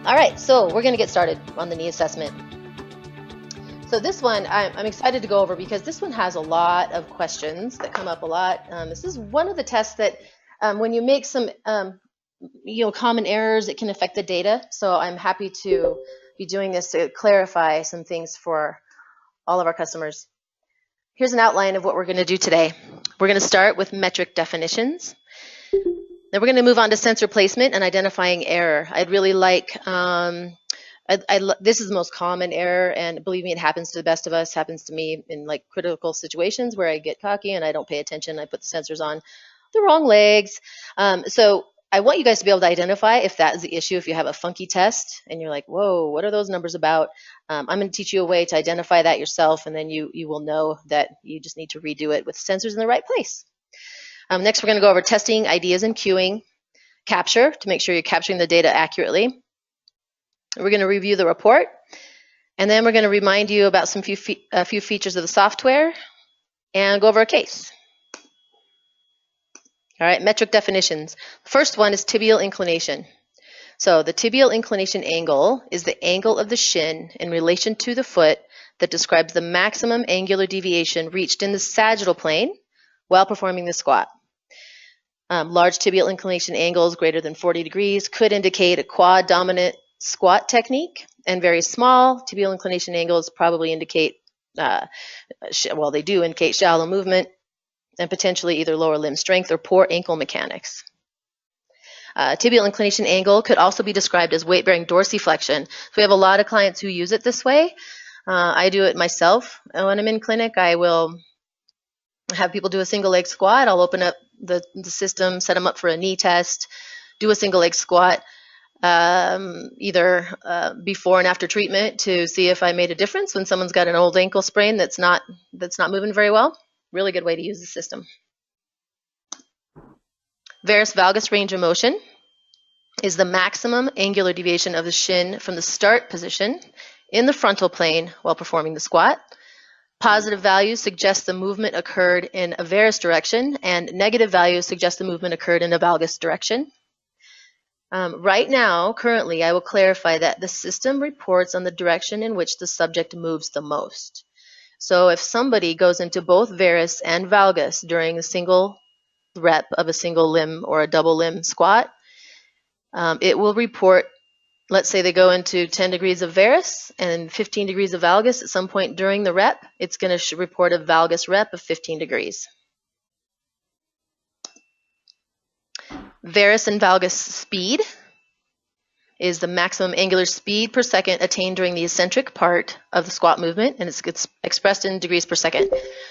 All right, so we're going to get started on the knee assessment. So this one I'm excited to go over because this one has a lot of questions that come up a lot. This is one of the tests that when you make some common errors, it can affect the data. So I'm happy to be doing this to clarify some things for all of our customers. Here's an outline of what we're going to do today. We're going to start with metric definitions. Then we're going to move on to sensor placement and identifying error. I'd really like, this is the most common error, and believe me, it happens to the best of us, happens to me in like critical situations where I get cocky and I don't pay attention. I put the sensors on the wrong legs. So I want you guys to be able to identify if that is the issue. If you have a funky test and you're like, whoa, what are those numbers about? I'm going to teach you a way to identify that yourself, and then you will know that you just need to redo it with sensors in the right place. Next, we're going to go over testing, ideas, and queuing, capture to make sure you're capturing the data accurately. We're going to review the report, and then we're going to remind you about a few features of the software and go over a case. All right, metric definitions. The first one is tibial inclination. So the tibial inclination angle is the angle of the shin in relation to the foot that describes the maximum angular deviation reached in the sagittal plane while performing the squat. Large tibial inclination angles greater than 40 degrees could indicate a quad dominant squat technique, and very small tibial inclination angles probably indicate, they do indicate shallow movement and potentially either lower limb strength or poor ankle mechanics. Tibial inclination angle could also be described as weight-bearing dorsiflexion. So we have a lot of clients who use it this way. I do it myself. When I'm in clinic, I will have people do a single leg squat. I'll open up the system, set them up for a knee test, do a single leg squat, either before and after treatment to see if I made a difference when someone's got an old ankle sprain that's not moving very well. Really good way to use the system. Varus valgus range of motion is the maximum angular deviation of the shin from the start position in the frontal plane while performing the squat. Positive values suggest the movement occurred in a varus direction, and negative values suggest the movement occurred in a valgus direction. Right now, currently, I will clarify that the system reports on the direction in which the subject moves the most. So if somebody goes into both varus and valgus during a single rep of a single limb or a double limb squat, it will report, let's say they go into 10 degrees of varus and 15 degrees of valgus at some point during the rep, it's going to report a valgus rep of 15 degrees. Varus and valgus speed is the maximum angular speed per second attained during the eccentric part of the squat movement, and it's expressed in degrees per second.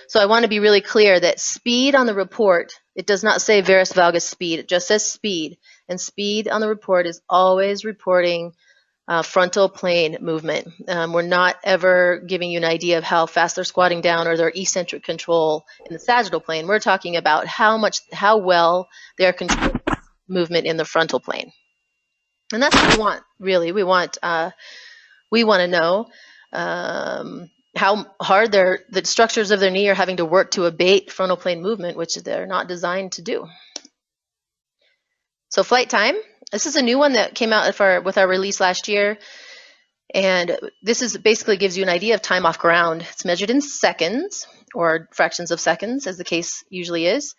So I want to be really clear that speed on the report, it does not say varus valgus speed, it just says speed. And speed on the report is always reporting frontal plane movement. We're not ever giving you an idea of how fast they're squatting down or their eccentric control in the sagittal plane. We're talking about how well they're controlling movement in the frontal plane. And that's what we want, really. We want to know how hard the structures of their knee are having to work to abate frontal plane movement, which they're not designed to do. So flight time. This is a new one that came out with our release last year. And this basically gives you an idea of time off ground. It's measured in seconds or fractions of seconds, as the case usually is.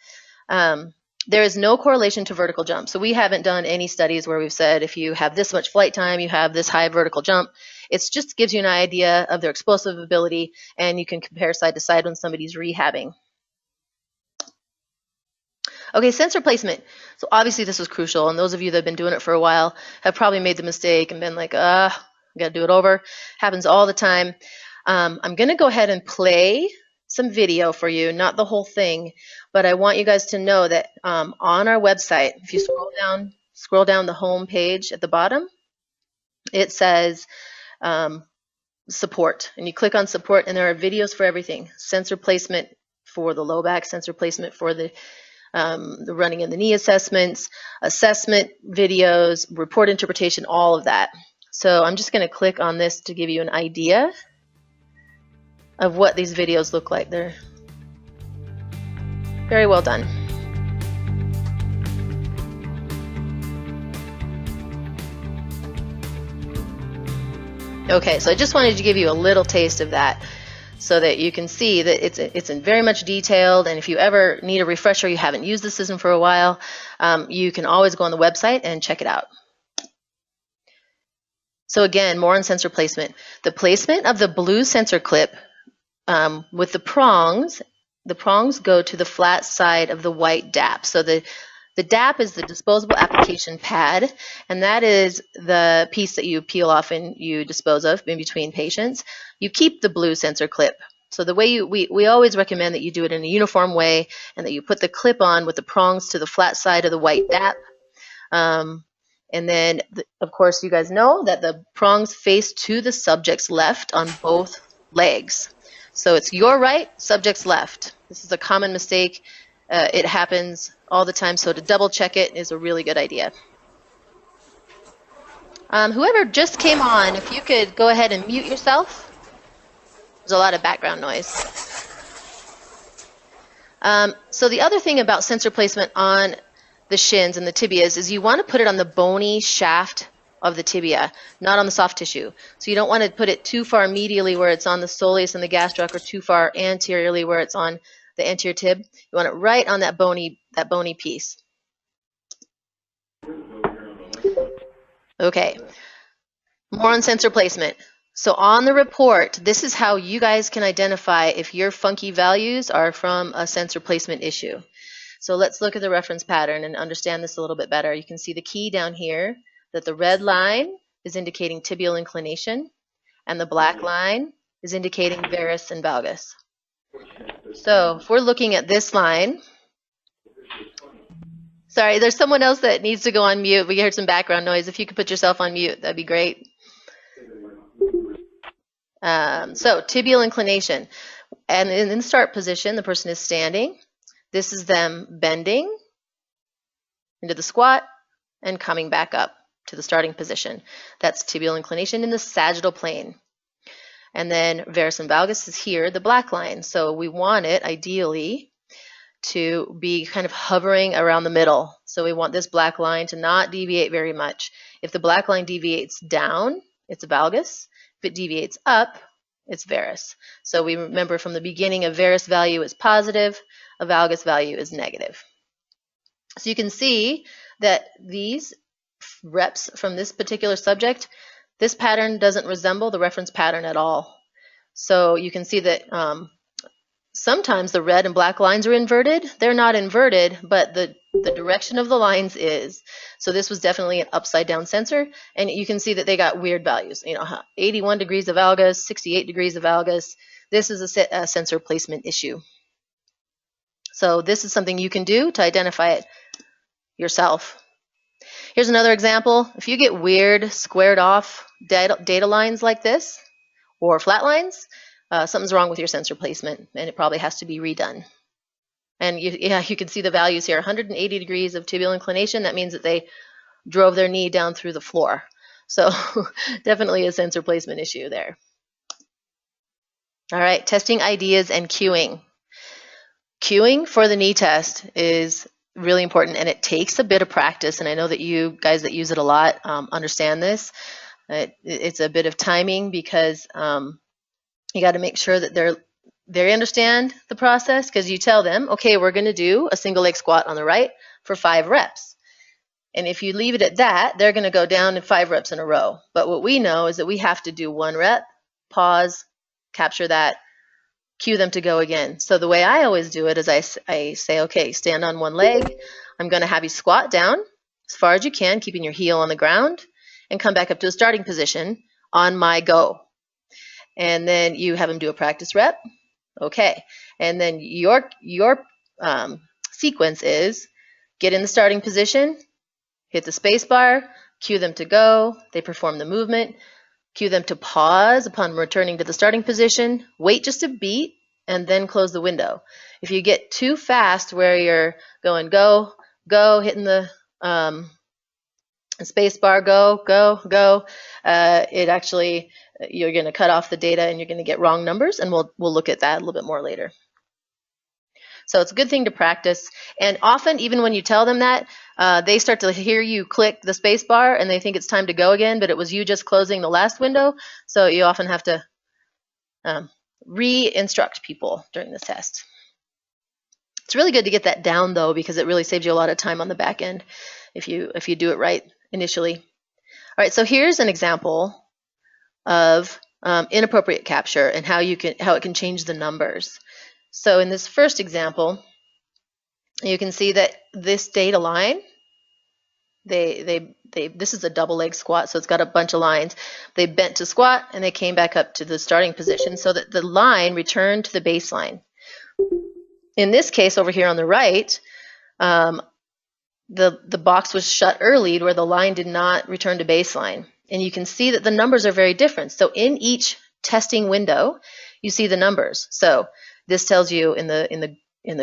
There is no correlation to vertical jump. So we haven't done any studies where we've said if you have this much flight time, you have this high vertical jump. It just gives you an idea of their explosive ability, and you can compare side to side when somebody's rehabbing. Okay, sensor placement. So obviously this was crucial, and those of you that have been doing it for a while have probably made the mistake and been like, I gotta do it over. Happens all the time. I'm gonna go ahead and play some video for you, not the whole thing, but I want you guys to know that on our website, if you scroll down the home page at the bottom, it says support, and you click on support, and there are videos for everything. Sensor placement for the low back, sensor placement for the running in the knee assessments, assessment videos, report interpretation, all of that. So I'm just going to click on this to give you an idea of what these videos look like. They're very well done. Okay, so I just wanted to give you a little taste of that so that you can see that it's in very much detailed, and if you ever need a refresher, you haven't used the system for a while, you can always go on the website and check it out. So again, more on sensor placement. The placement of the blue sensor clip with the prongs go to the flat side of the white DAP. So the DAP is the disposable application pad, and that is the piece that you peel off and you dispose of in between patients. You keep the blue sensor clip. So the way we always recommend that you do it in a uniform way, and that you put the clip on with the prongs to the flat side of the white DAP. And then, of course, you guys know that the prongs face to the subject's left on both legs. So it's your right, subject's left. This is a common mistake. It happens all the time, so to double check it is a really good idea. Whoever just came on, if you could go ahead and mute yourself. There's a lot of background noise. So the other thing about sensor placement on the shins and the tibias is you want to put it on the bony shaft of the tibia, not on the soft tissue. So you don't want to put it too far medially where it's on the soleus and the gastroc, or too far anteriorly where it's on the anterior tib. You want it right on that bony piece. Okay, more on sensor placement. So on the report, this is how you guys can identify if your funky values are from a sensor placement issue. So let's look at the reference pattern and understand this a little bit better. You can see the key down here, that the red line is indicating tibial inclination, and the black line is indicating varus and valgus. So if we're looking at this line, sorry, there's someone else that needs to go on mute. We heard some background noise. If you could put yourself on mute, that'd be great. So tibial inclination, and in the start position, the person is standing. This is them bending into the squat and coming back up to the starting position. That's tibial inclination in the sagittal plane. And then varus and valgus is here, the black line. So we want it ideally to be kind of hovering around the middle. So we want this black line to not deviate very much. If the black line deviates down, it's a valgus. If it deviates up, it's varus. So we remember from the beginning, a varus value is positive, a valgus value is negative. So you can see that these reps from this particular subject, this pattern doesn't resemble the reference pattern at all. So you can see that sometimes the red and black lines are inverted. They're not inverted, but the direction of the lines is. So this was definitely an upside down sensor, and you can see that they got weird values. 81 degrees of valgus, 68 degrees of valgus. This is a sensor placement issue. So this is something you can do to identify it yourself. Here's another example. If you get weird squared off data lines like this, or flat lines, something's wrong with your sensor placement, and it probably has to be redone. And you can see the values here, 180 degrees of tibial inclination. That means that they drove their knee down through the floor. So definitely a sensor placement issue there. All right, testing ideas and cueing. Cueing for the knee test is really important, and it takes a bit of practice, and I know that you guys that use it a lot understand this. It's a bit of timing because you got to make sure that they understand the process, because you tell them, okay, we're going to do a single leg squat on the right for 5 reps. And if you leave it at that, they're going to go down in 5 reps in a row. But what we know is that we have to do 1 rep, pause, capture that, cue them to go again. So the way I always do it is I say, okay, stand on 1 leg. I'm going to have you squat down as far as you can, keeping your heel on the ground, and come back up to a starting position on my go. And then you have them do a practice rep. Okay. And then your sequence is get in the starting position, hit the space bar, cue them to go. They perform the movement. Cue them to pause upon returning to the starting position, wait just a beat, and then close the window. If you get too fast where you're going go, go, hitting the space bar, go, go, go, it actually, you're going to cut off the data and you're going to get wrong numbers, and we'll look at that a little bit more later. So it's a good thing to practice. And often, even when you tell them that, they start to hear you click the space bar and they think it's time to go again, but it was you just closing the last window. So you often have to re-instruct people during this test. It's really good to get that down, though, because it really saves you a lot of time on the back end if you do it right initially. All right, so here's an example of inappropriate capture and how it can change the numbers. So in this first example, you can see that this data line, this is a double leg squat, so it's got a bunch of lines. They bent to squat and they came back up to the starting position so that the line returned to the baseline. In this case over here on the right, the box was shut early where the line did not return to baseline. And you can see that the numbers are very different. So in each testing window, you see the numbers. So this tells you in the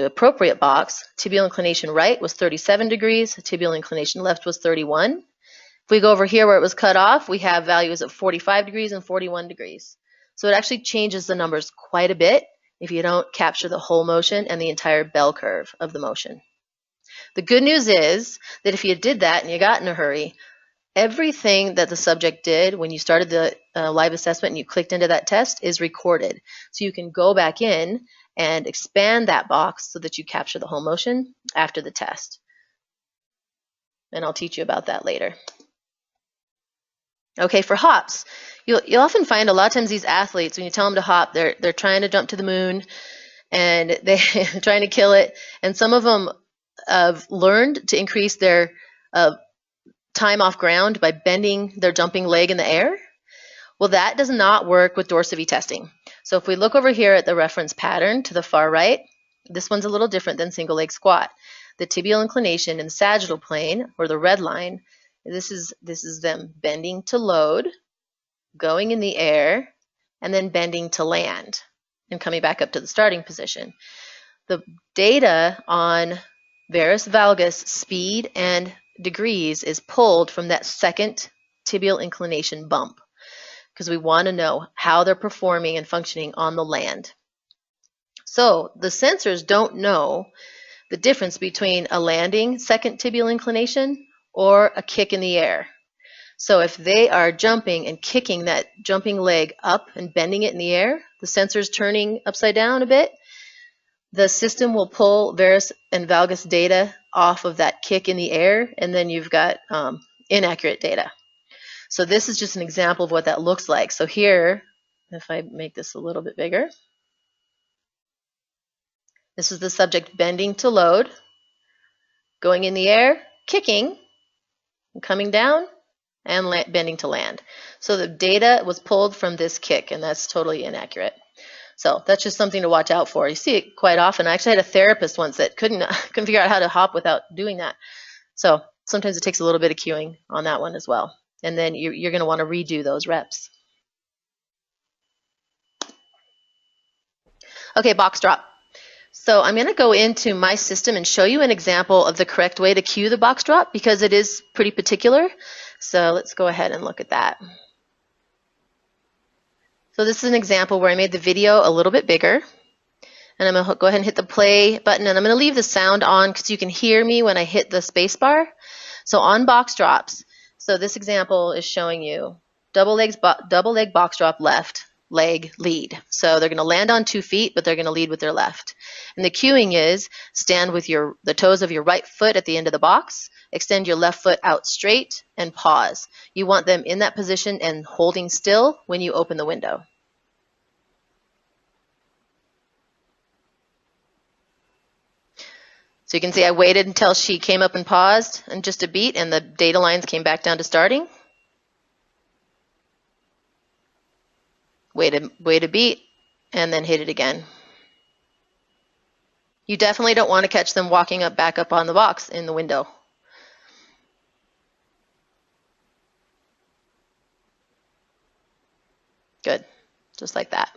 appropriate box, tibial inclination right was 37 degrees, tibial inclination left was 31. If we go over here where it was cut off, we have values of 45 degrees and 41 degrees. So it actually changes the numbers quite a bit if you don't capture the whole motion and the entire bell curve of the motion. The good news is that if you did that and you got in a hurry, everything that the subject did when you started the live assessment and you clicked into that test is recorded. So you can go back in and expand that box so that you capture the whole motion after the test. And I'll teach you about that later. Okay, for hops, you'll often find a lot of times these athletes, when you tell them to hop, they're trying to jump to the moon and they're trying to kill it. And some of them have learned to increase their time off ground by bending their jumping leg in the air. Well, that does not work with dorsaVi testing. So if we look over here at the reference pattern to the far right, this one's a little different than single leg squat. The tibial inclination in the sagittal plane, or the red line, this is them bending to load, going in the air, and then bending to land, and coming back up to the starting position. The data on varus valgus speed and degrees is pulled from that second tibial inclination bump because we want to know how they're performing and functioning on the land. So the sensors don't know the difference between a landing second tibial inclination or a kick in the air. So if they are jumping and kicking that jumping leg up and bending it in the air, the sensor's turning upside down a bit, the system will pull varus and valgus data off of that kick in the air, and then you've got inaccurate data. So this is just an example of what that looks like. So here, if I make this a little bit bigger, this is the subject bending to load, going in the air, kicking, and coming down, and bending to land. So the data was pulled from this kick, and that's totally inaccurate. So that's just something to watch out for. You see it quite often. I actually had a therapist once that couldn't figure out how to hop without doing that. So sometimes it takes a little bit of cueing on that one as well. And then you're going to want to redo those reps. Okay, box drop. So I'm going to go into my system and show you an example of the correct way to cue the box drop because it is pretty particular. So let's go ahead and look at that. So this is an example where I made the video a little bit bigger. And I'm going to go ahead and hit the play button. And I'm going to leave the sound on because you can hear me when I hit the space bar. So on box drops, so this example is showing you double leg box drop left leg lead. So they're going to land on 2 feet, but they're going to lead with their left. And the cueing is stand with the toes of your right foot at the end of the box, extend your left foot out straight, and pause. You want them in that position and holding still when you open the window. So you can see I waited until she came up and paused and just a beat, and the data lines came back down to starting. Wait a beat, and then hit it again. You definitely don't want to catch them walking back up on the box in the window. Good, just like that.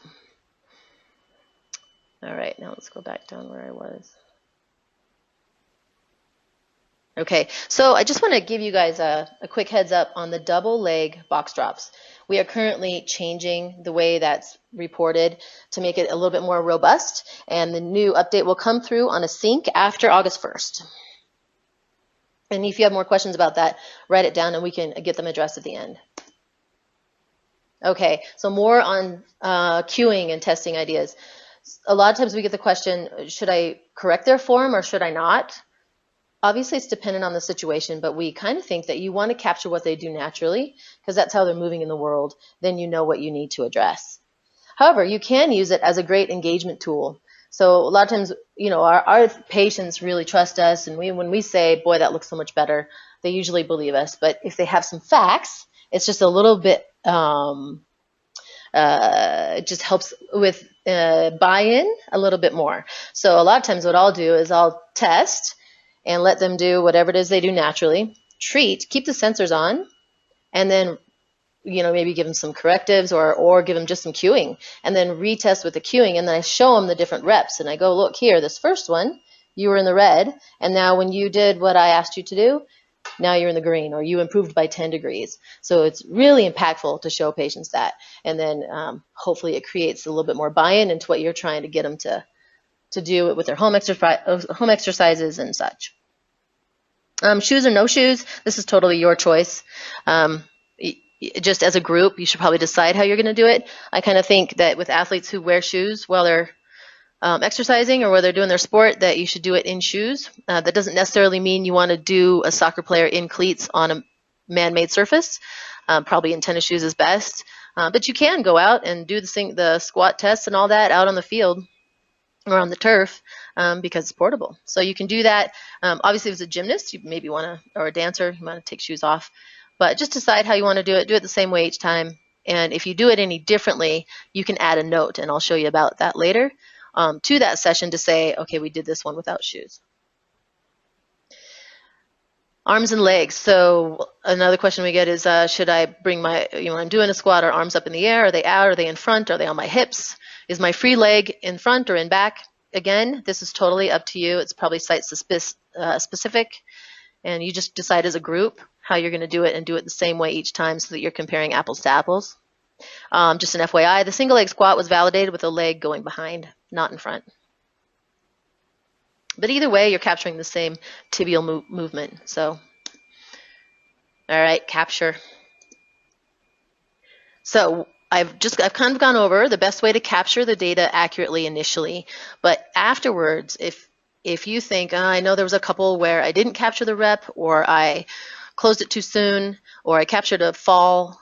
All right, now let's go back down where I was. Okay, so I just want to give you guys a quick heads up on the double leg box drops. We are currently changing the way that's reported to make it a little bit more robust, and the new update will come through on a sync after August 1st. And if you have more questions about that, write it down and we can get them addressed at the end. Okay, so more on queuing and testing ideas. A lot of times we get the question, should I correct their form or should I not? Obviously, it's dependent on the situation, but we kind of think that you want to capture what they do naturally because that's how they're moving in the world. Then you know what you need to address. However, you can use it as a great engagement tool. So a lot of times, you know, our patients really trust us, and when we say, boy, that looks so much better, they usually believe us. But if they have some facts, it's just a little bit, it just helps with buy-in a little bit more. So a lot of times what I'll do is I'll test and let them do whatever it is they do naturally, keep the sensors on, and then, you know, maybe give them some correctives or give them just some cueing, and then retest with the cueing, and then I show them the different reps, and I go, look here, this first one, you were in the red, and now when you did what I asked you to do, now you're in the green, or you improved by 10 degrees. So it's really impactful to show patients that, and then hopefully it creates a little bit more buy-in into what you're trying to get them to do it with their home exercises and such. Shoes or no shoes, this is totally your choice. Just as a group, you should probably decide how you're going to do it. I kind of think that with athletes who wear shoes while they're exercising or while they're doing their sport, that you should do it in shoes. That doesn't necessarily mean you want to do a soccer player in cleats on a man-made surface. Probably in tennis shoes is best. But you can go out and do the squat tests and all that out on the field or on the turf because it's portable. So you can do that. Obviously, if it's a gymnast, you maybe want to, or a dancer, you want to take shoes off. But just decide how you want to do it. Do it the same way each time. And if you do it any differently, you can add a note, and I'll show you about that later, to that session to say, okay, we did this one without shoes. Arms and legs. So another question we get is, should I bring my, when I'm doing a squat, are arms up in the air? Are they out? Are they in front? Are they on my hips? Is my free leg in front or in back? Again, this is totally up to you. It's probably site specific, and you just decide as a group how you're going to do it and do it the same way each time so that you're comparing apples to apples. Just an FYI, the single leg squat was validated with a leg going behind, not in front. But either way, you're capturing the same tibial movement. So, all right, capture. So I've kind of gone over the best way to capture the data accurately initially, but afterwards, if you think, I know there was a couple where I didn't capture the rep, or I closed it too soon, or I captured a fall,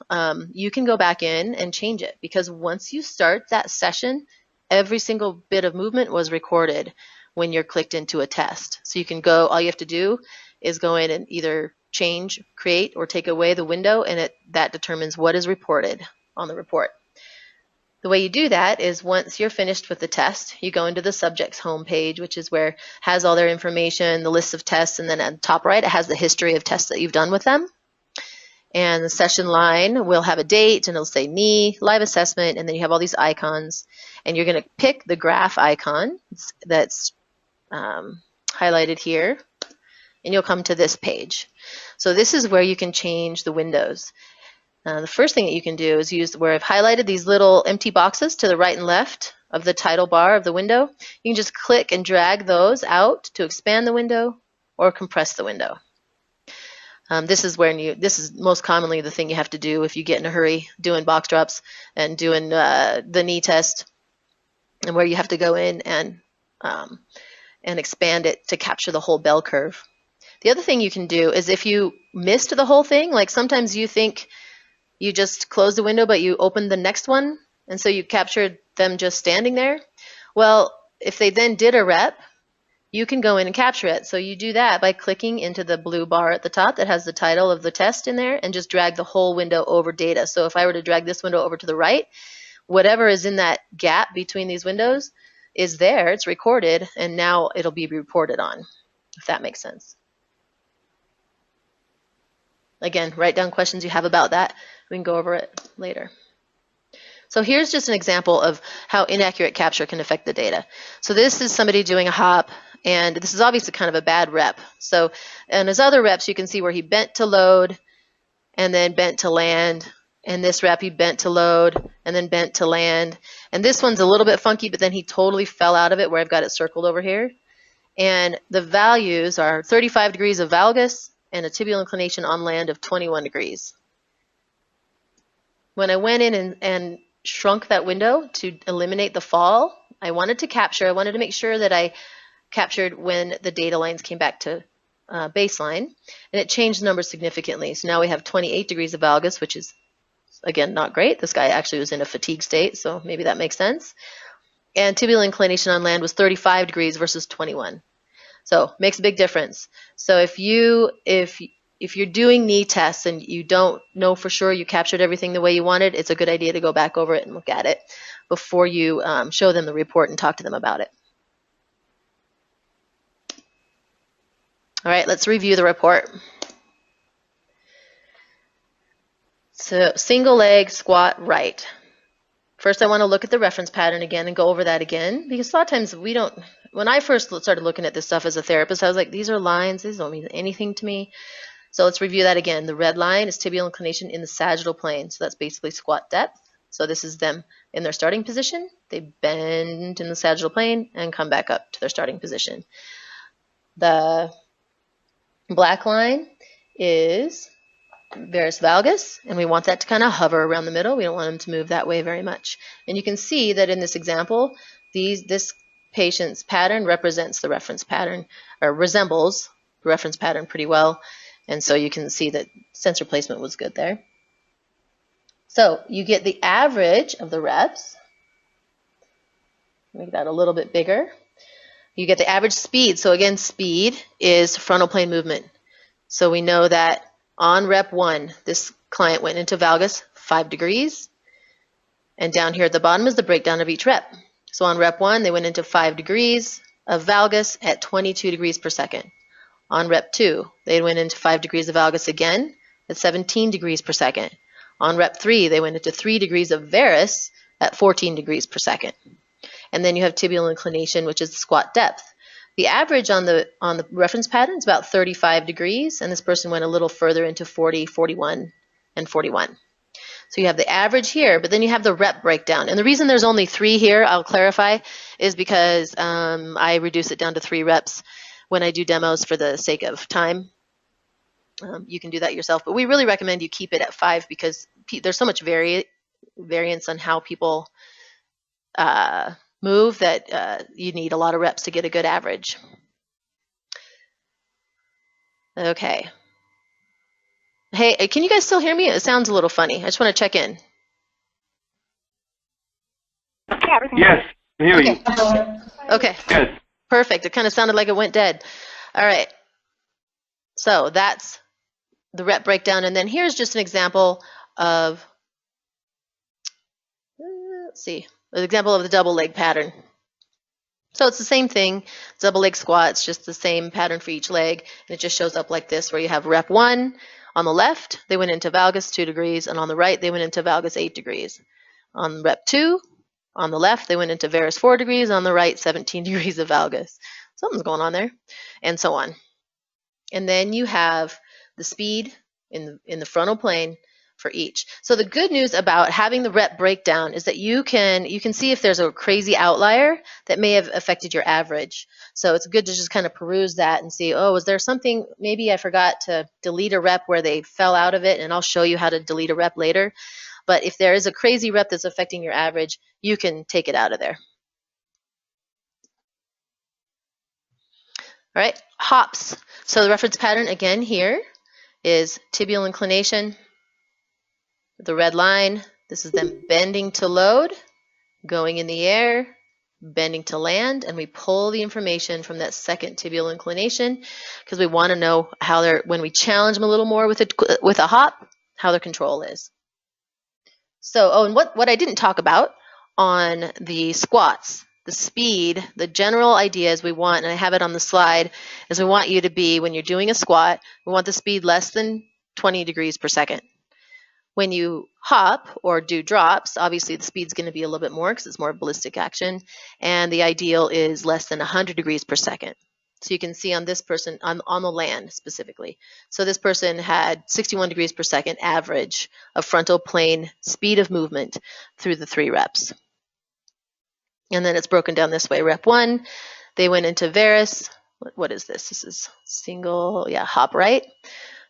you can go back in and change it, because once you start that session, every single bit of movement was recorded when you're clicked into a test. So you can go, all you have to do is go in and either change, create, or take away the window, and that determines what is reported on the report. The way you do that is once you're finished with the test, you go into the subject's homepage, which is where it has all their information, the list of tests, and then at the top right, it has the history of tests that you've done with them. And the session line will have a date, and it'll say me, live assessment, and then you have all these icons. And you're going to pick the graph icon that's highlighted here, and you'll come to this page. So this is where you can change the windows. The first thing that you can do is use where I've highlighted these little empty boxes to the right and left of the title bar of the window. You can just click and drag those out to expand the window or compress the window. This is most commonly the thing you have to do if you get in a hurry doing box drops and doing the knee test, and where you have to go in and expand it to capture the whole bell curve. The other thing you can do is if you missed the whole thing, like sometimes you think you just closed the window, but you opened the next one, and so you captured them just standing there. Well, if they then did a rep, you can go in and capture it. So you do that by clicking into the blue bar at the top that has the title of the test in there and just drag the whole window over data. So if I were to drag this window over to the right, whatever is in that gap between these windows is there, it's recorded, and now it'll be reported on, if that makes sense. Again, write down questions you have about that. We can go over it later. So here's just an example of how inaccurate capture can affect the data. So this is somebody doing a hop, And this is obviously kind of a bad rep. So in his other reps, you can see where he bent to load and then bent to land. And this rep, he bent to load and then bent to land. And this one's a little bit funky, but then he totally fell out of it where I've got it circled over here. And the values are 35 degrees of valgus and a tibial inclination on land of 21 degrees. When I went in and shrunk that window to eliminate the fall, I wanted to make sure that I captured when the data lines came back to baseline, and it changed the numbers significantly. So now we have 28 degrees of valgus, which is, again, not great. This guy actually was in a fatigue state, so maybe that makes sense. And tibial inclination on land was 35 degrees versus 21. So makes a big difference. So if you're doing knee tests and you don't know for sure you captured everything the way you wanted, it's a good idea to go back over it and look at it before you show them the report and talk to them about it. All right, let's review the report. So single leg squat right. First, I want to look at the reference pattern again and go over that again, because a lot of times we don't, when I first started looking at this stuff as a therapist, I was like, these are lines, these don't mean anything to me. So let's review that again. The red line is tibial inclination in the sagittal plane. So that's basically squat depth. So this is them in their starting position. They bend in the sagittal plane and come back up to their starting position. The black line is varus valgus, and we want that to kind of hover around the middle. We don't want them to move that way very much. And you can see that in this example, this patient's pattern represents the reference pattern, or resembles the reference pattern pretty well. And so you can see that sensor placement was good there. So you get the average of the reps. Make that a little bit bigger. You get the average speed. So again, speed is frontal plane movement. So we know that on rep 1, this client went into valgus 5 degrees. And down here at the bottom is the breakdown of each rep. So on rep 1, they went into 5 degrees of valgus at 22 degrees per second. On rep 2, they went into 5 degrees of valgus again at 17 degrees per second. On rep 3, they went into 3 degrees of varus at 14 degrees per second. And then you have tibial inclination, which is the squat depth. The average on the reference pattern is about 35 degrees, and this person went a little further into 40, 41, and 41. So you have the average here, but then you have the rep breakdown. And the reason there's only 3 here, I'll clarify, is because I reduce it down to 3 reps when I do demos for the sake of time. You can do that yourself, but we really recommend you keep it at 5 because there's so much variance on how people move that you need a lot of reps to get a good average. Okay. Hey, can you guys still hear me? It sounds a little funny. I just want to check in. Yes, I hear you. Okay. Yes. Perfect. It kind of sounded like it went dead. All right. So that's the rep breakdown. And then here's just an example of, let's see, an example of the double leg pattern. So it's the same thing, double leg squat, it's just the same pattern for each leg. And it just shows up like this, where you have rep 1 on the left, they went into valgus 2 degrees, and on the right, they went into valgus 8 degrees. On rep 2, on the left, they went into varus 4 degrees, on the right, 17 degrees of valgus. Something's going on there, and so on. And then you have the speed in the frontal plane for each. So the good news about having the rep breakdown is that you can see if there's a crazy outlier that may have affected your average. So it's good to just kind of peruse that and see, oh, is there something, maybe I forgot to delete a rep where they fell out of it, and I'll show you how to delete a rep later. But if there is a crazy rep that's affecting your average, you can take it out of there. All right, hops. So the reference pattern again here is tibial inclination, the red line. This is them bending to load, going in the air, bending to land, and we pull the information from that second tibial inclination because we want to know how they're, when we challenge them a little more with a hop, how their control is. So, oh, and what I didn't talk about on the squats, the speed, the general idea is we want, and I have it on the slide, is we want you to be, when you're doing a squat, we want the speed less than 20 degrees per second. When you hop or do drops, obviously the speed's going to be a little bit more because it's more ballistic action, and the ideal is less than 100 degrees per second. So you can see on this person, on the land specifically. So this person had 61 degrees per second average of frontal plane speed of movement through the 3 reps. And then it's broken down this way. Rep 1, they went into varus. What is this? This is single, hop right.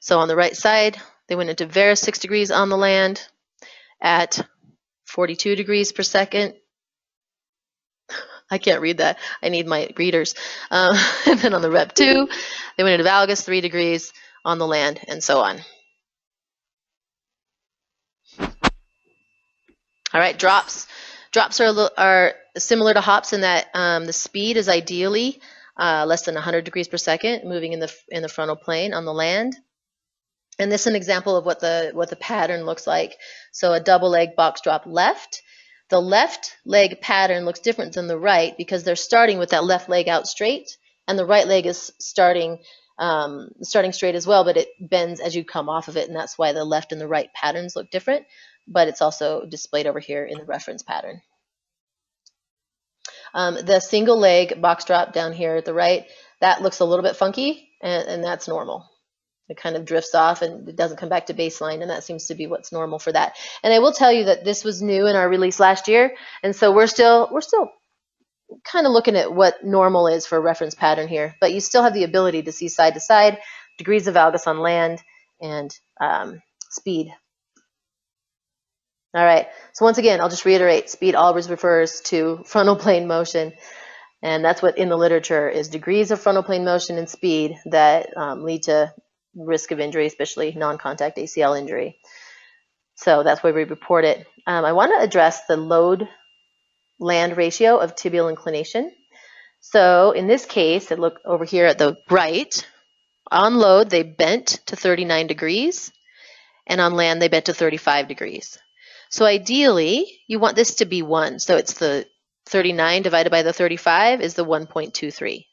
So on the right side, they went into varus 6 degrees on the land at 42 degrees per second. I can't read that. I need my readers. And then on the rep 2, they went into valgus 3 degrees on the land, and so on. All right, drops. Drops are similar to hops in that the speed is ideally less than 100 degrees per second, moving in the frontal plane on the land. And this is an example of what the pattern looks like. So a double leg box drop left. The left leg pattern looks different than the right because they're starting with that left leg out straight, and the right leg is starting straight as well, but it bends as you come off of it, and that's why the left and the right patterns look different, but it's also displayed over here in the reference pattern. The single leg box drop down here at the right, that looks a little bit funky, and that's normal. It kind of drifts off and it doesn't come back to baseline, and that seems to be what's normal for that. And I will tell you that this was new in our release last year, and so we're still kind of looking at what normal is for a reference pattern here. But you still have the ability to see side to side, degrees of valgus on land, and speed. All right, so once again, I'll just reiterate, speed always refers to frontal plane motion. And that's what in the literature is degrees of frontal plane motion and speed that lead to risk of injury, especially non-contact ACL injury. So that's why we report it. I want to address the load-land ratio of tibial inclination. So in this case, look over here at the right. On load, they bent to 39 degrees, and on land, they bent to 35 degrees. So ideally, you want this to be 1. So it's the 39 divided by the 35 is the 1.23.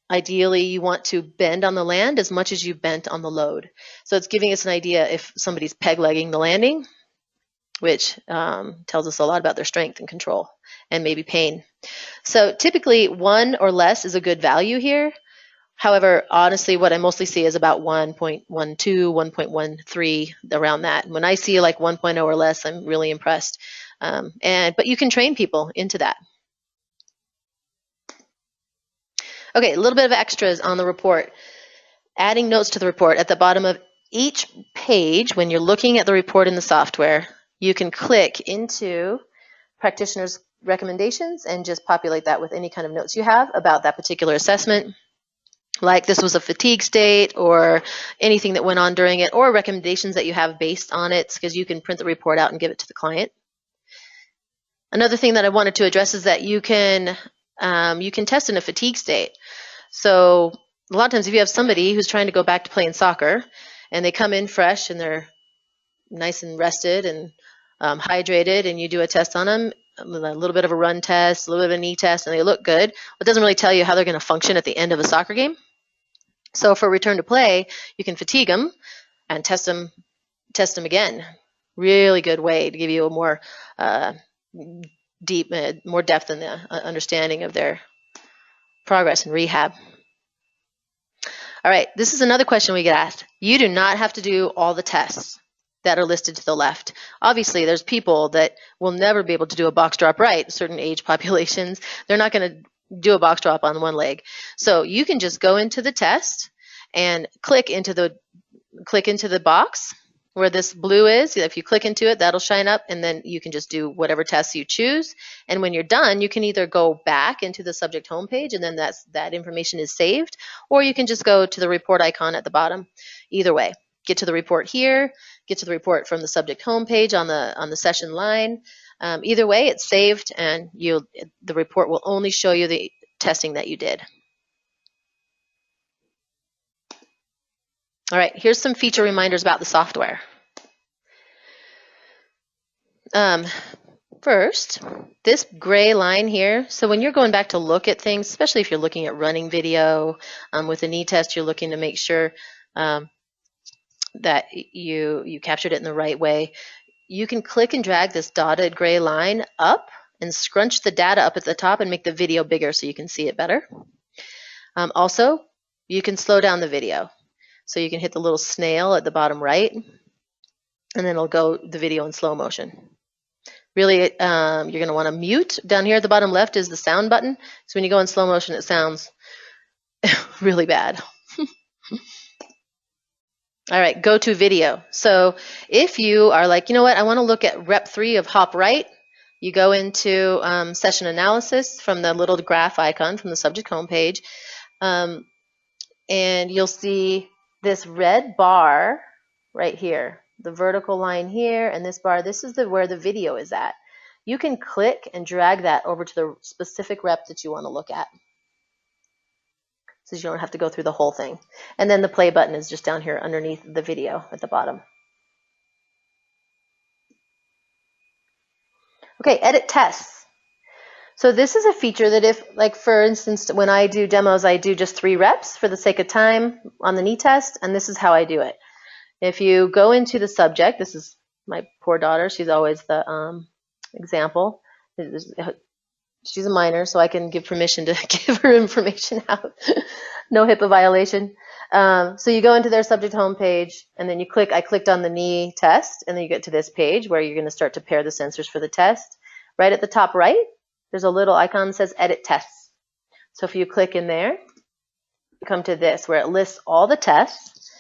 Ideally, you want to bend on the land as much as you bent on the load. So it's giving us an idea if somebody's peg legging the landing, which tells us a lot about their strength and control and maybe pain. So typically 1 or less is a good value here. However, honestly, what I mostly see is about 1.12, 1.13, around that. When I see like 1.0 or less, I'm really impressed. But you can train people into that. Okay, a little bit of extras on the report. Adding notes to the report. At the bottom of each page, when you're looking at the report in the software, you can click into practitioner's recommendations and just populate that with any kind of notes you have about that particular assessment. Like this was a fatigue state or anything that went on during it, or recommendations that you have based on it, because you can print the report out and give it to the client. Another thing that I wanted to address is that you can test in a fatigue state. So a lot of times if you have somebody who's trying to go back to playing soccer and they come in fresh and they're nice and rested and hydrated, and you do a test on them, a little bit of a run test, a little bit of a knee test, and they look good, it doesn't really tell you how they're going to function at the end of a soccer game. So for return to play, you can fatigue them and test them again. Really good way to give you a more deep, more depth in the understanding of their progress and rehab. All right, this is another question we get asked. You do not have to do all the tests that are listed to the left. Obviously, there's people that will never be able to do a box drop right, certain age populations. They're not going to do a box drop on one leg. So you can just go into the test and click into the box where this blue is. If you click into it, that'll shine up, and then you can just do whatever tests you choose. And when you're done, you can either go back into the subject homepage, and then that information is saved, or you can just go to the report icon at the bottom. Either way, get to the report here, get to the report from the subject homepage on the session line. Either way, it's saved, and the report will only show you the testing that you did. All right, here's some feature reminders about the software. First, this gray line here, so when you're going back to look at things, especially if you're looking at running video with a knee test, you're looking to make sure that you captured it in the right way. You can click and drag this dotted gray line up and scrunch the data up at the top and make the video bigger so you can see it better. Also, you can slow down the video. So you can hit the little snail at the bottom right, and then it'll go the video in slow motion. Really, you're going to want to mute. Down here at the bottom left is the sound button. So when you go in slow motion, it sounds really bad. All right, go to video. So if you are like, you know what, I want to look at rep 3 of hop right, you go into session analysis from the little graph icon from the subject homepage, and you'll see this red bar right here, the vertical line here, and this bar. This is where the video is at. You can click and drag that over to the specific rep that you want to look at, so you don't have to go through the whole thing. And then the play button is just down here underneath the video at the bottom. Okay, edit tests. So this is a feature that if, like for instance, when I do demos, I do just 3 reps for the sake of time on the knee test, and this is how I do it. If you go into the subject, this is my poor daughter, she's always the example. She's a minor, so I can give permission to give her information out. No HIPAA violation. So you go into their subject homepage, and then you click, I clicked on the knee test, and then you get to this page where you're going to start to pair the sensors for the test. Right at the top right, there's a little icon that says Edit Tests. So if you click in there, you come to this where it lists all the tests,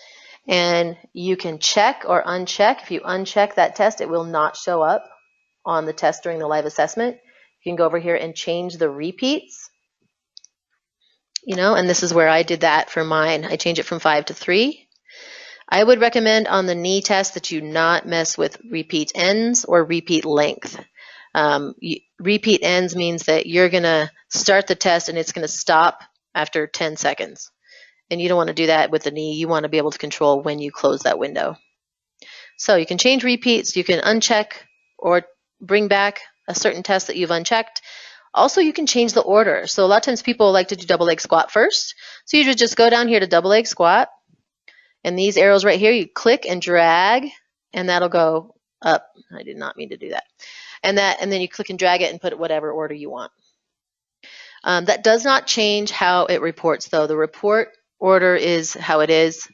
and you can check or uncheck. If you uncheck that test, it will not show up on the test during the live assessment. You can go over here and change the repeats. And this is where I did that for mine. I changed it from 5 to 3. I would recommend on the knee test that you not mess with repeat ends or repeat length. Repeat ends means that you're going to start the test and it's going to stop after 10 seconds. And you don't want to do that with the knee. You want to be able to control when you close that window. So you can change repeats. You can uncheck or bring back a certain test that you've unchecked. Also, you can change the order. So a lot of times people like to do double leg squat first. So you just go down here to double leg squat. And these arrows right here, you click and drag, and that'll go up. I did not mean to do that. And then you click and drag it and put it whatever order you want. That does not change how it reports, though. The report order is how it is.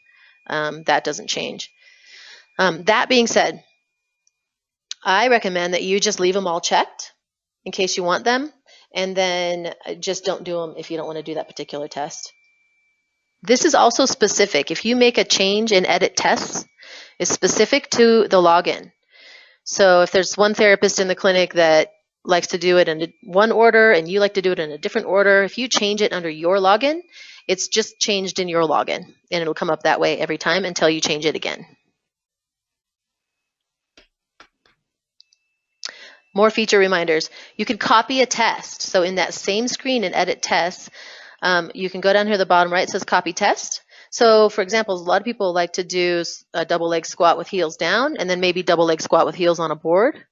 That doesn't change. That being said, I recommend that you just leave them all checked in case you want them, and then just don't do them if you don't want to do that particular test. This is also specific. If you make a change in edit tests, it's specific to the login. So if there's one therapist in the clinic that likes to do it in one order and you like to do it in a different order, if you change it under your login, it's just changed in your login, and it'll come up that way every time until you change it again. More feature reminders. You can copy a test. So in that same screen in Edit Tests, you can go down here at the bottom right, it says Copy Test. So for example, a lot of people like to do a double leg squat with heels down and then maybe double leg squat with heels on a board.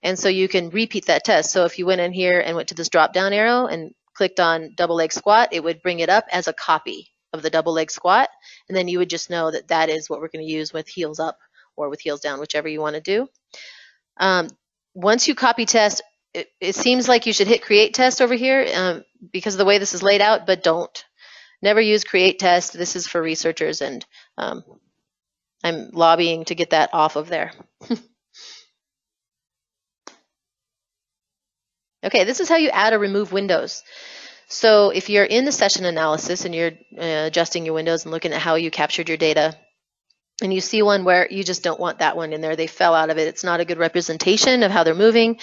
And so you can repeat that test. So if you went in here and went to this drop down arrow and clicked on double leg squat, it would bring it up as a copy of the double leg squat. And then you would just know that that is what we're going to use with heels up or with heels down, whichever you want to do. Once you copy test, it seems like you should hit create test over here because of the way this is laid out, but don't. Never use create test. This is for researchers, and I'm lobbying to get that off of there. Okay, this is how you add or remove windows. So if you're in the session analysis and you're adjusting your windows and looking at how you captured your data, and you see one where you just don't want that one in there, they fell out of it, it's not a good representation of how they're moving,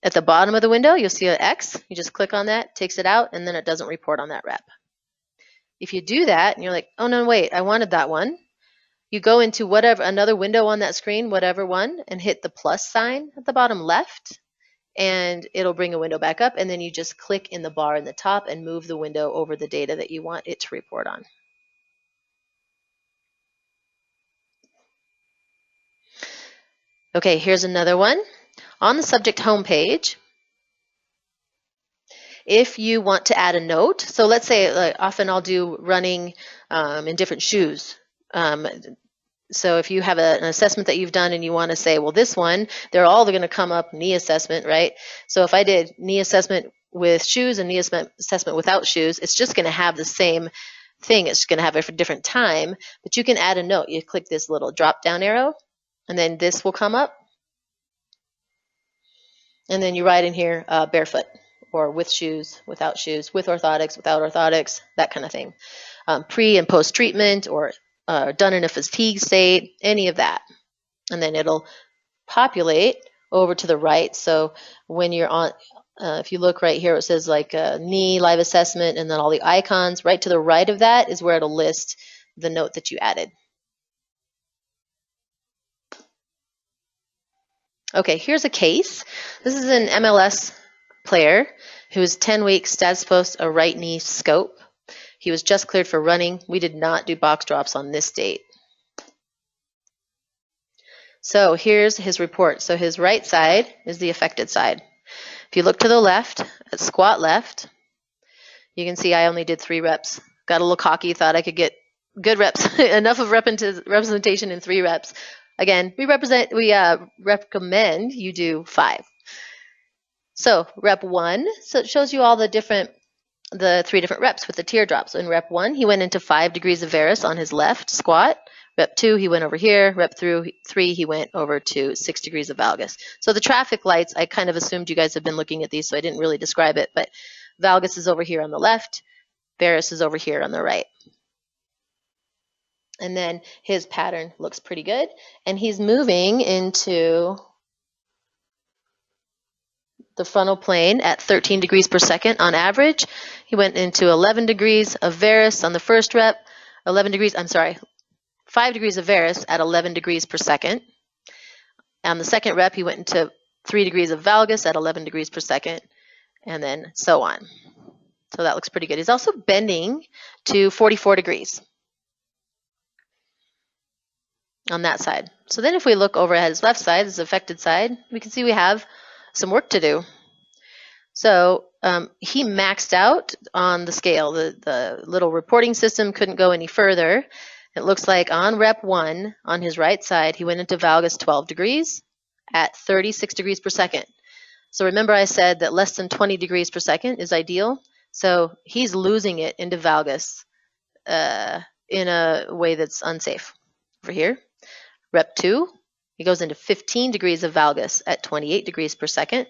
at the bottom of the window, you'll see an X. You just click on that, takes it out, and then it doesn't report on that rep. If you do that, and you're like, oh, no, wait, I wanted that one, you go into whatever another window on that screen, whatever one, and hit the plus sign at the bottom left, and it'll bring a window back up, and then you just click in the bar in the top and move the window over the data that you want it to report on. Okay, here's another one. On the subject homepage, if you want to add a note, so let's say often I'll do running in different shoes. So if you have an assessment that you've done and you want to say, well, this one, they're all going to come up knee assessment, right? So if I did knee assessment with shoes and knee assessment without shoes, it's just going to have the same thing. It's going to have a different time, but you can add a note. You click this little drop down arrow, and then this will come up, and then you write in here barefoot, or with shoes, without shoes, with orthotics, without orthotics, that kind of thing. Pre and post treatment, or done in a fatigue state, any of that. And then it'll populate over to the right. So when you're on, if you look right here, it says like knee live assessment, and then all the icons. Right to the right of that is where it'll list the note that you added. Okay, here's a case. This is an MLS player who's 10 weeks, status post a right knee scope. He was just cleared for running. We did not do box drops on this date. So here's his report. So his right side is the affected side. If you look to the left, at squat left, you can see I only did 3 reps. Got a little cocky, thought I could get good reps, enough of representation in 3 reps. Again, we recommend you do 5. So rep 1, so it shows you all the 3 different reps with the teardrops. So in rep 1, he went into 5 degrees of varus on his left squat. Rep 2, he went over here. Rep 3, he went over to 6 degrees of valgus. So the traffic lights, I kind of assumed you guys have been looking at these, so I didn't really describe it. But valgus is over here on the left. Varus is over here on the right. And then his pattern looks pretty good. And he's moving into the frontal plane at 13 degrees per second on average. He went into 11 degrees of varus on the first rep. 5 degrees of varus at 11 degrees per second. On the second rep, he went into 3 degrees of valgus at 11 degrees per second, and then so on. So that looks pretty good. He's also bending to 44 degrees on that side. So then if we look over at his left side, his affected side, we can see we have some work to do. So he maxed out on the scale. The little reporting system couldn't go any further. It looks like on rep 1, on his right side, he went into valgus 12 degrees at 36 degrees per second. So remember I said that less than 20 degrees per second is ideal. So he's losing it into valgus in a way that's unsafe. Over here, rep 2, he goes into 15 degrees of valgus at 28 degrees per second.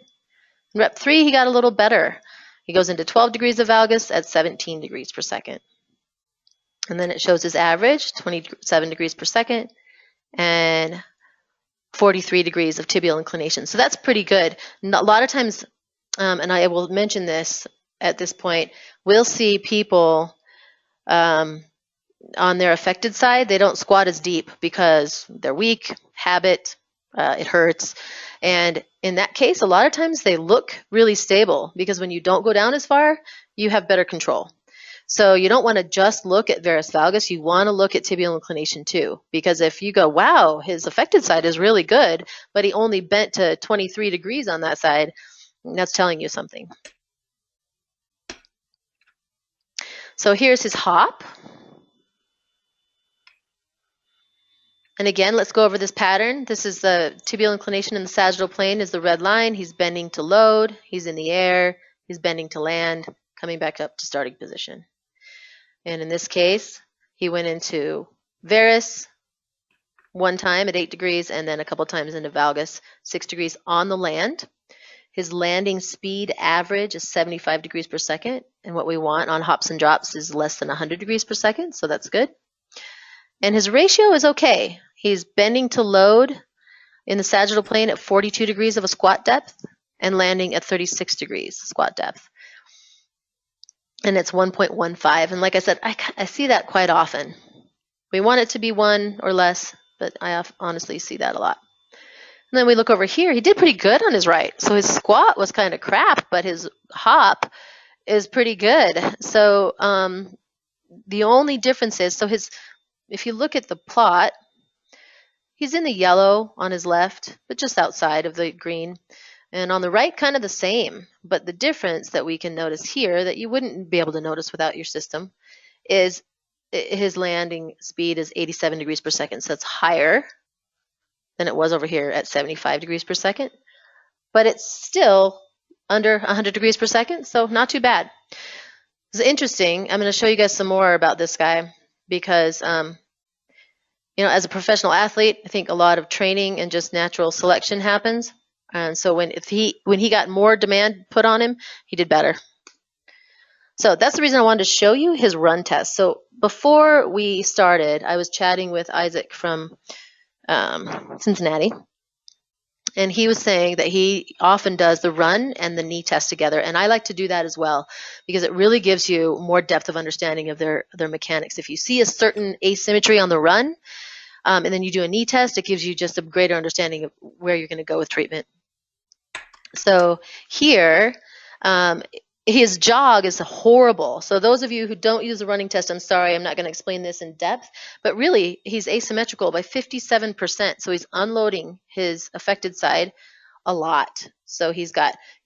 In rep 3, he got a little better. He goes into 12 degrees of valgus at 17 degrees per second. And then it shows his average, 27 degrees per second, and 43 degrees of tibial inclination. So that's pretty good. A lot of times, and I will mention this at this point, we'll see people on their affected side, they don't squat as deep because they're weak, habit, it hurts. And in that case, a lot of times they look really stable because when you don't go down as far, you have better control. So you don't want to just look at varus valgus, you want to look at tibial inclination too. Because if you go, wow, his affected side is really good, but he only bent to 23 degrees on that side, that's telling you something. So here's his hop. And again, let's go over this pattern. This is the tibial inclination in the sagittal plane is the red line. He's bending to load, he's in the air, he's bending to land, coming back up to starting position. And in this case, he went into varus 1 time at 8 degrees and then a couple times into valgus 6 degrees on the land. His landing speed average is 75 degrees per second. And what we want on hops and drops is less than 100 degrees per second. So that's good. And his ratio is okay. He's bending to load in the sagittal plane at 42 degrees of a squat depth and landing at 36 degrees squat depth. And it's 1.15. And like I said, I see that quite often. We want it to be 1 or less, but I honestly see that a lot. And then we look over here. He did pretty good on his right. So his squat was kind of crap, but his hop is pretty good. So the only difference is, if you look at the plot, he's in the yellow on his left, but just outside of the green. And on the right, kind of the same. But the difference that we can notice here that you wouldn't be able to notice without your system is his landing speed is 87 degrees per second. So it's higher than it was over here at 75 degrees per second. But it's still under 100 degrees per second, so not too bad. It's interesting. I'm going to show you guys some more about this guy because, as a professional athlete, I think a lot of training and just natural selection happens. And so when he got more demand put on him, he did better. So that's the reason I wanted to show you his run test. So before we started, I was chatting with Isaac from Cincinnati. And he was saying that he often does the run and the knee test together. And I like to do that as well because it really gives you more depth of understanding of their mechanics. If you see a certain asymmetry on the run and then you do a knee test, it gives you just a greater understanding of where you're going to go with treatment. So here, his jog is horrible. So those of you who don't use the running test, I'm sorry, I'm not going to explain this in depth. But really, he's asymmetrical by 57%. So he's unloading his affected side a lot. So he's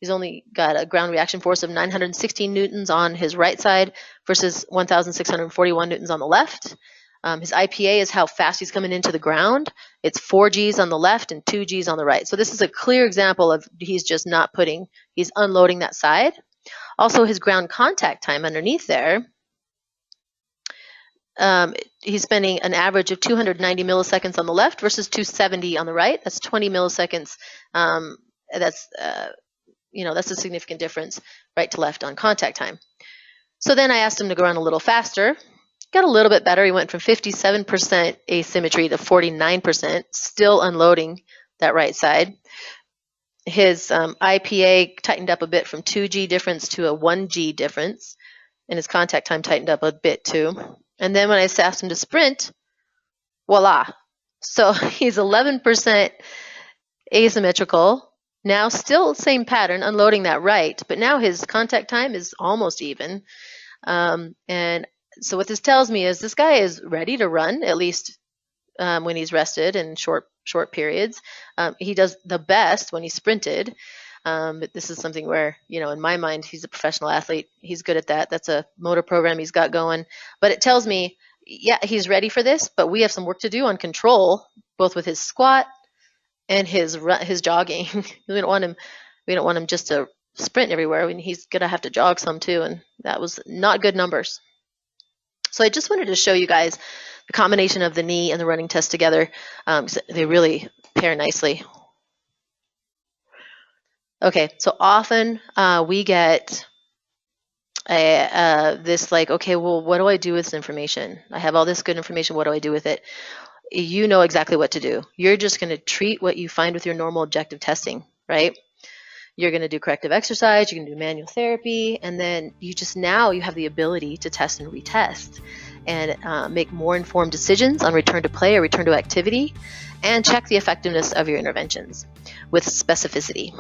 only got a ground reaction force of 916 newtons on his right side versus 1,641 newtons on the left. His IPA is how fast he's coming into the ground. It's 4 Gs on the left and 2 Gs on the right. So this is a clear example of he's unloading that side. Also, his ground contact time underneath there, he's spending an average of 290 milliseconds on the left versus 270 on the right. That's 20 milliseconds. That's a significant difference right to left on contact time. So then I asked him to go run a little faster. Got a little bit better. He went from 57% asymmetry to 49%, still unloading that right side. His IPA tightened up a bit from 2G difference to a 1G difference, and his contact time tightened up a bit too. And then when I asked him to sprint, voila. So he's 11% asymmetrical. Now still same pattern, unloading that right, but now his contact time is almost even. And so what this tells me is this guy is ready to run, at least when he's rested in short periods. He does the best when he sprinted. But this is something where, in my mind, he's a professional athlete. He's good at that. That's a motor program he's got going. But it tells me, yeah, he's ready for this, but we have some work to do on control, both with his squat and his jogging. we don't want him just to sprint everywhere. I mean, he's going to have to jog some too, and that was not good numbers. So I just wanted to show you guys the combination of the knee and the running test together. They really pair nicely. Okay, so often we get this like, okay, well, what do I do with this information? I have all this good information. What do I do with it? You know exactly what to do. You're just going to treat what you find with your normal objective testing, right? You're going to do corrective exercise, you're going to do manual therapy, and then you have the ability to test and retest and make more informed decisions on return to play or return to activity, and check the effectiveness of your interventions with specificity.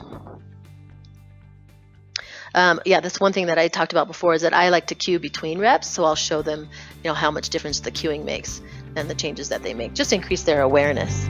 That's one thing that I talked about before is that I like to cue between reps, so I'll show them how much difference the cueing makes and the changes that they make, just increase their awareness.